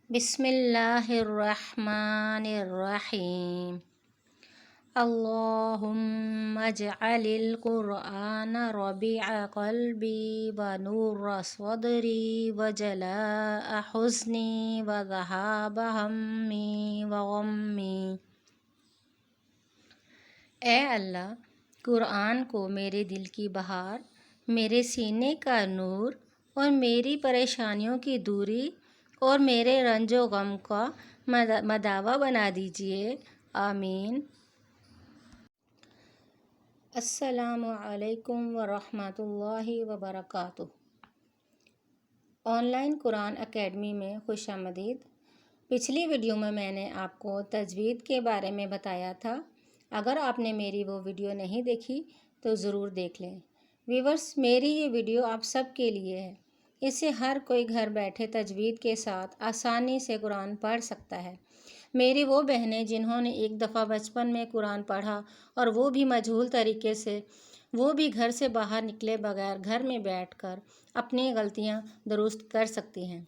بسم اللہ الرحمن الرحیم اللہم اجعل القرآن ربیع قلبی ونور صدری وجلاء حزنی وذہاب ہمی وغمی۔ اے اللہ، قرآن کو میرے دل کی بہار، میرے سینے کا نور اور میری پریشانیوں کی دوری اور میرے رنج و غم کا مداوا بنا دیجیے، آمین۔ السلام علیکم ورحمۃ اللہ وبرکاتہ۔ آن لائن قرآن اکیڈمی میں خوش آمدید۔ پچھلی ویڈیو میں نے آپ کو تجوید کے بارے میں بتایا تھا۔ اگر آپ نے میری وہ ویڈیو نہیں دیکھی تو ضرور دیکھ لیں۔ ویورز، میری یہ ویڈیو آپ سب کے لیے ہے۔ اس سے ہر کوئی گھر بیٹھے تجوید کے ساتھ آسانی سے قرآن پڑھ سکتا ہے۔ میری وہ بہنیں جنہوں نے ایک دفعہ بچپن میں قرآن پڑھا اور وہ بھی مجہول طریقے سے، وہ بھی گھر سے باہر نکلے بغیر گھر میں بیٹھ کر اپنی غلطیاں درست کر سکتی ہیں۔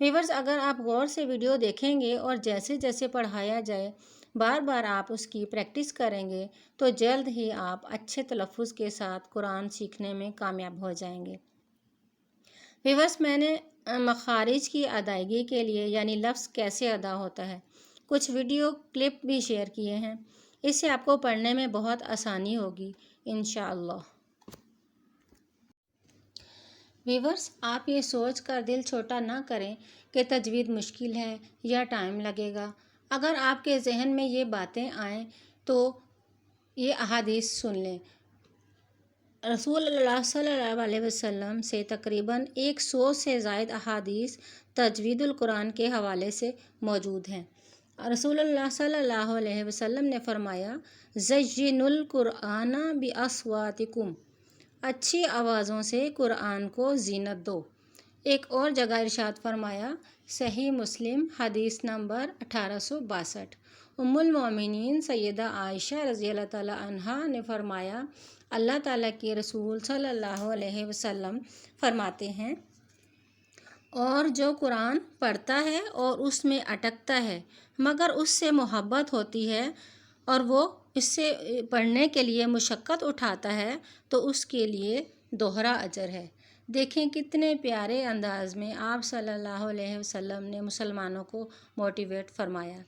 ویورز، اگر آپ غور سے ویڈیو دیکھیں گے اور جیسے جیسے پڑھایا جائے بار بار آپ اس کی پریکٹس کریں گے تو جلد ہی آپ اچھے تلفظ کے ساتھ قرآن سیکھنے میں کامیاب ہو جائیں گے۔ ویورز، میں نے مخارج کی ادائیگی کے لیے یعنی لفظ کیسے ادا ہوتا ہے کچھ ویڈیو کلپ بھی شیئر کیے ہیں۔ اس سے آپ کو پڑھنے میں بہت آسانی ہوگی انشاءاللہ۔ ویورز، آپ یہ سوچ کر دل چھوٹا نہ کریں کہ تجوید مشکل ہے یا ٹائم لگے گا۔ اگر آپ کے ذہن میں یہ باتیں آئیں تو یہ احادیث سن لیں۔ رسول اللہ صلی اللہ علیہ وسلم سے تقریباً 100 سے زائد احادیث تجوید القرآن کے حوالے سے موجود ہیں۔ رسول اللہ صلی اللہ علیہ وسلم نے فرمایا، زینوا القرآن باصواتکم، اچھی آوازوں سے قرآن کو زینت دو۔ ایک اور جگہ ارشاد فرمایا، صحیح مسلم حدیث نمبر 1862، ام المومنین سیدہ عائشہ رضی اللہ تعالیٰ عنہا نے فرمایا، اللہ تعالیٰ کے رسول صلی اللہ علیہ وسلم فرماتے ہیں، اور جو قرآن پڑھتا ہے اور اس میں اٹکتا ہے مگر اس سے محبت ہوتی ہے اور وہ اس سے پڑھنے کے لیے مشقت اٹھاتا ہے تو اس کے لیے دوہرا اجر ہے۔ دیکھیں کتنے پیارے انداز میں آپ صلی اللہ علیہ وسلم نے مسلمانوں کو موٹیویٹ فرمایا۔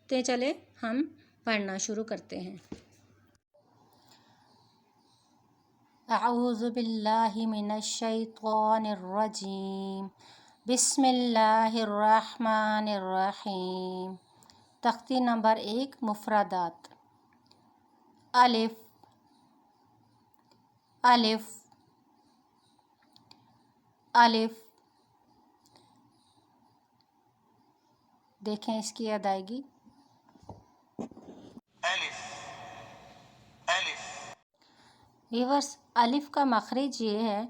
تو چلے ہم پڑھنا شروع کرتے ہیں۔ اعوذ باللہ من الشیطان الرجیم، بسم اللہ الرحمن الرحیم۔ تختی نمبر 1، مفردات۔ الف، الف، الف۔ دیکھیں اس کی ادائیگی۔ الف، الف۔ ویورز، الف کا مخرج یہ ہے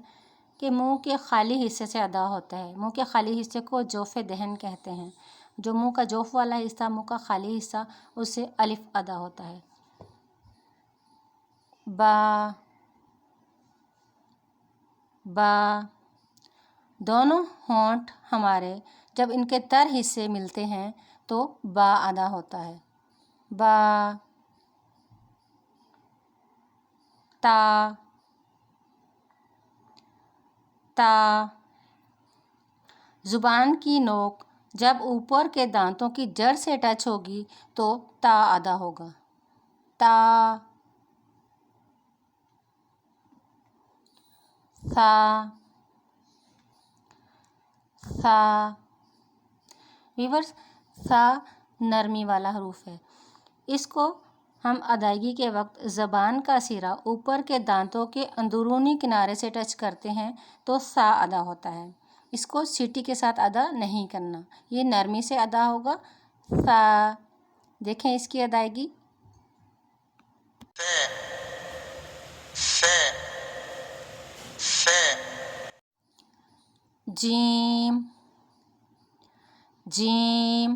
کہ منہ کے خالی حصے سے ادا ہوتا ہے۔ منہ کے خالی حصے کو جوف دہن کہتے ہیں۔ جو منہ کا جوف والا حصہ، منہ کا خالی حصہ، اس سے الف ادا ہوتا ہے۔ با، با۔ دونوں ہونٹ ہمارے جب ان کے تر حصے ملتے ہیں تو با ادا ہوتا ہے۔ با، تا، تا۔ زبان کی نوک جب اوپر کے دانتوں کی جڑ سے ٹچ ہوگی تو تا ادا ہوگا۔ تا، ثا، ثا۔ ویورز، ثا نرمی والا حروف ہے۔ اس کو ہم ادائیگی کے وقت زبان کا سرا اوپر کے دانتوں کے اندرونی کنارے سے ٹچ کرتے ہیں تو ثا ادا ہوتا ہے۔ اس کو سیٹی کے ساتھ ادا نہیں کرنا، یہ نرمی سے ادا ہوگا۔ ثا۔ دیکھیں اس کی ادائیگی۔ جیم، جیم۔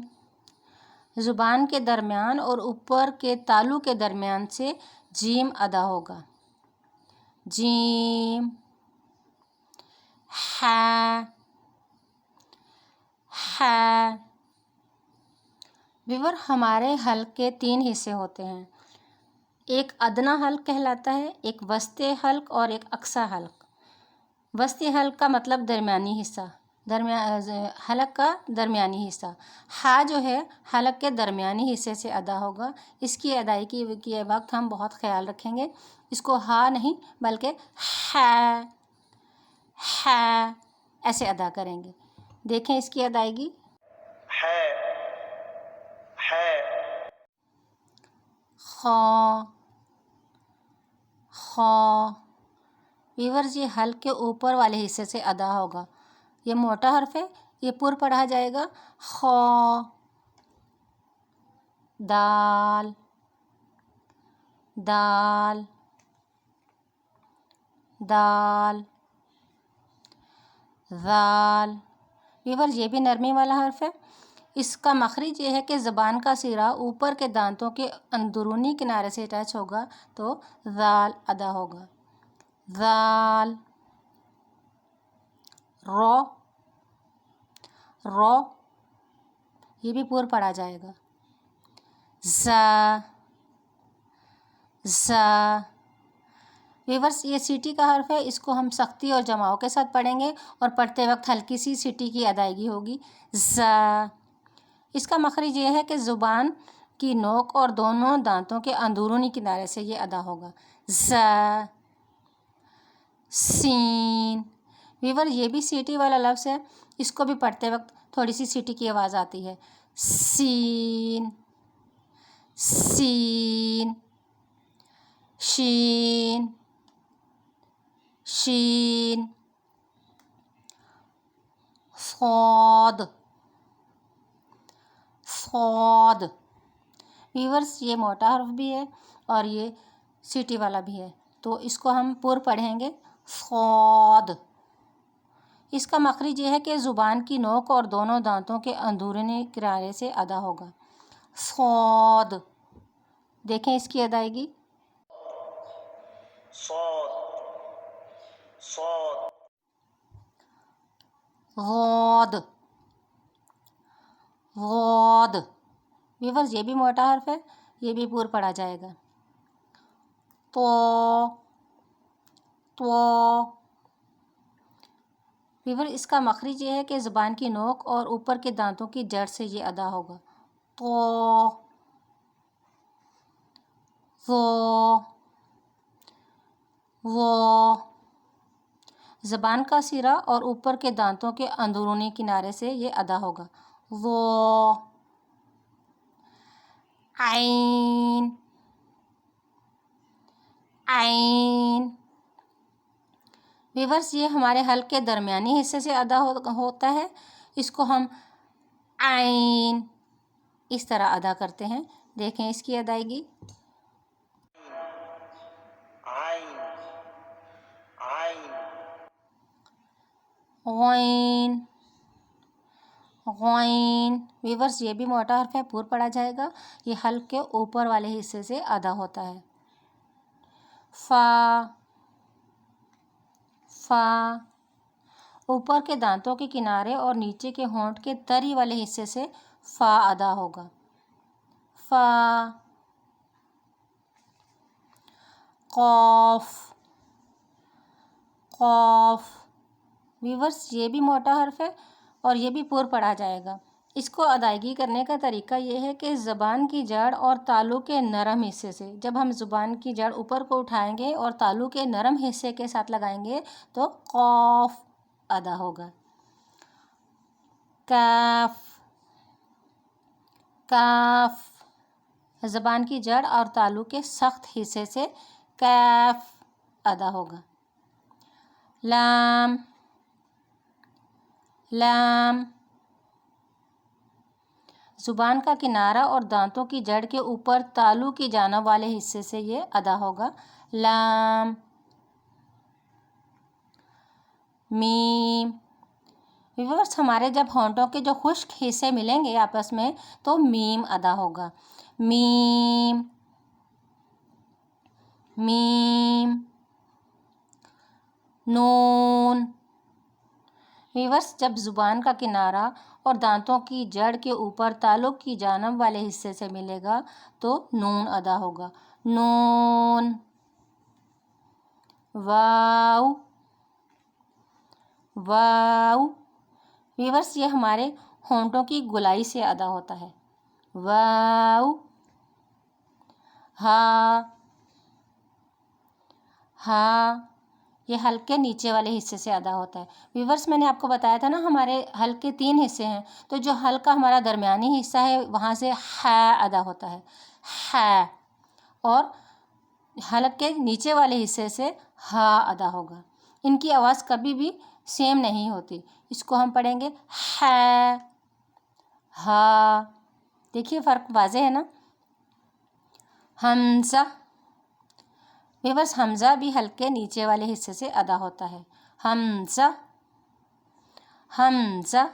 زبان کے درمیان اور اوپر کے تالو کے درمیان سے جیم ادا ہوگا۔ جیم۔ ہا، ہا۔ ویور ہمارے حلق کے 3 حصے ہوتے ہیں، ایک ادنا حلق کہلاتا ہے، ایک وسطی حلق اور ایک اقصی حلق۔ وسطی حلق کا مطلب درمیانی حصہ، حلق کا درمیانی حصہ۔ ہا جو ہے حلق کے درمیانی حصے سے ادا ہوگا، اس کی ادائیگی کے وقت ہم بہت خیال رکھیں گے، اس کو ہا نہیں بلکہ ہے ایسے ادا کریں گے۔ دیکھیں اس کی ادائیگی، خا ویورز یہ حلق کے اوپر والے حصے سے ادا ہوگا، یہ موٹا حرف ہے، یہ پر پڑھا جائے گا، خا دال دال دال ذال۔ ویورز یہ بھی نرمی والا حرف ہے، اس کا مخرج یہ ہے کہ زبان کا سرا اوپر کے دانتوں کے اندرونی کنارے سے ٹچ ہوگا تو ذال ادا ہوگا، ذال۔ رو یہ بھی پور پڑھا جائے گا، ز۔ ویورس یہ سیٹی کا حرف ہے، اس کو ہم سختی اور جماؤ کے ساتھ پڑھیں گے اور پڑھتے وقت ہلکی سی سیٹی کی ادائیگی ہوگی، ز۔ اس کا مخرج یہ ہے کہ زبان کی نوک اور دونوں دانتوں کے اندرونی کنارے سے یہ ادا ہوگا، ز۔ سین۔ ویور یہ بھی سیٹی والا لفظ ہے، اس کو بھی پڑھتے وقت تھوڑی سی سیٹی کی آواز آتی ہے، سین سین۔ شین شین۔ صاد صاد۔ ویورس یہ موٹا حرف بھی ہے اور یہ سیٹی والا بھی ہے، تو اس کو ہم پر پڑھیں گے، صاد۔ اس کا مخرج یہ ہے کہ زبان کی نوک اور دونوں دانتوں کے اندرونی کنارے سے ادا ہوگا، صاد۔ دیکھیں اس کی ادائیگی، غاد غاد۔ ویورز یہ بھی موٹا حرف ہے، یہ بھی پور پڑھا جائے گا، تو ویور اس کا مخرج یہ ہے کہ زبان کی نوک اور اوپر کے دانتوں کی جڑ سے یہ ادا ہوگا، وہ۔ زبان کا سرا اور اوپر کے دانتوں کے اندرونی کنارے سے یہ ادا ہوگا، وہ۔ عین عین۔ ویورس یہ ہمارے حلق کے درمیانی حصے سے ادا ہوتا ہے، اس کو ہم عین اس طرح ادا کرتے ہیں، دیکھیں اس کی ادائیگی، غین غین۔ ویورس یہ بھی موٹا حرف ہے، پور پڑھا جائے گا، یہ حلق کے اوپر والے حصے سے ادا ہوتا ہے، فا اوپر کے دانتوں کے کنارے اور نیچے کے ہونٹ کے تری والے حصے سے فا ادا ہوگا، فا۔ قاف ویورس یہ بھی موٹا حرف ہے اور یہ بھی پور پڑھا جائے گا، اس کو ادائیگی کرنے کا طریقہ یہ ہے کہ زبان کی جڑ اور تالو کے نرم حصے سے، جب ہم زبان کی جڑ اوپر کو اٹھائیں گے اور تالو کے نرم حصے کے ساتھ لگائیں گے تو قاف ادا ہوگا، کاف۔ زبان کی جڑ اور تالو کے سخت حصے سے کیف ادا ہوگا، لام زبان کا کنارہ اور دانتوں کی جڑ کے اوپر تالو کی جانب والے حصے سے یہ ادا ہوگا، لام۔ میم ویورس ہمارے جب ہونٹوں کے جو خشک حصے ملیں گے آپس میں تو میم ادا ہوگا، میم میم۔ نون ویورس، جب زبان کا کنارہ اور دانتوں کی جڑ کے اوپر تالوں کی جانب والے حصے سے ملے گا تو نون ادا ہوگا. نون. واو. واو. ویورس، یہ ہمارے ہونٹوں کی گولائی سے ادا ہوتا ہے. واو. ہا. ہا. یہ حلق کے نیچے والے حصے سے ادا ہوتا ہے. ویورس، میں نے آپ کو بتایا تھا نا ہمارے حلق کے 3 حصے ہیں، تو جو حلق کا ہمارا درمیانی حصہ ہے وہاں سے ح ادا ہوتا ہے. ح. اور حلق کے نیچے والے حصے سے ہا ادا ہوگا. ان کی آواز کبھی بھی سیم نہیں ہوتی. اس کو ہم پڑھیں گے ح. ہا. دیکھیے فرق واضح ہے نا. حمزہ. ویورس، حمزہ بھی حلق کے نیچے والے حصے سے ادا ہوتا ہے. حمزہ. حمزہ.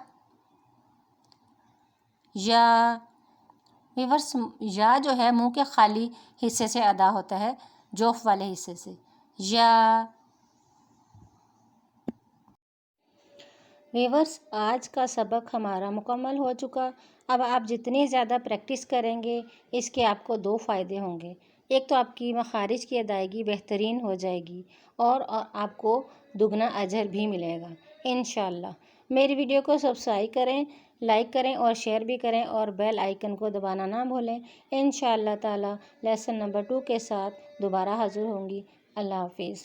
یا. ویورس، یا جو ہے منہ کے خالی حصے سے ادا ہوتا ہے، جوف والے حصے سے. یا. ویورس، آج کا سبق ہمارا مکمل ہو چکا. اب آپ جتنی زیادہ پریکٹس کریں گے اس کے آپ کو 2 فائدے ہوں گے. ایک تو آپ کی مخارج کی ادائیگی بہترین ہو جائے گی اور آپ کو دگنا اجر بھی ملے گا انشاءاللہ. میری ویڈیو کو سبسکرائب کریں، لائک کریں اور شیئر بھی کریں اور بیل آئیکن کو دبانا نہ بھولیں. انشاءاللہ تعالی لیسن نمبر 2 کے ساتھ دوبارہ حاضر ہوں گی. اللہ حافظ.